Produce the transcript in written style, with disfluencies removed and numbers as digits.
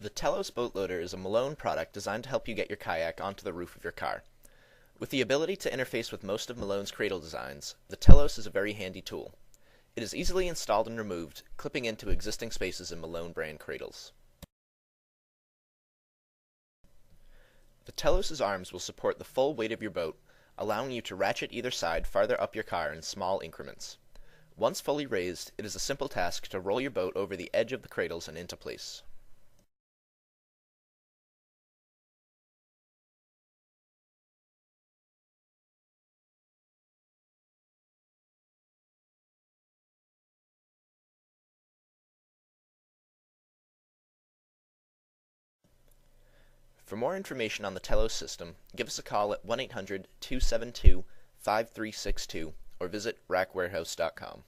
The Telos boat loader is a Malone product designed to help you get your kayak onto the roof of your car. With the ability to interface with most of Malone's cradle designs, the Telos is a very handy tool. It is easily installed and removed, clipping into existing spaces in Malone brand cradles. The Telos' arms will support the full weight of your boat, allowing you to ratchet either side farther up your car in small increments. Once fully raised, it is a simple task to roll your boat over the edge of the cradles and into place. For more information on the Telos system, give us a call at 1-800-272-5362 or visit rackwarehouse.com.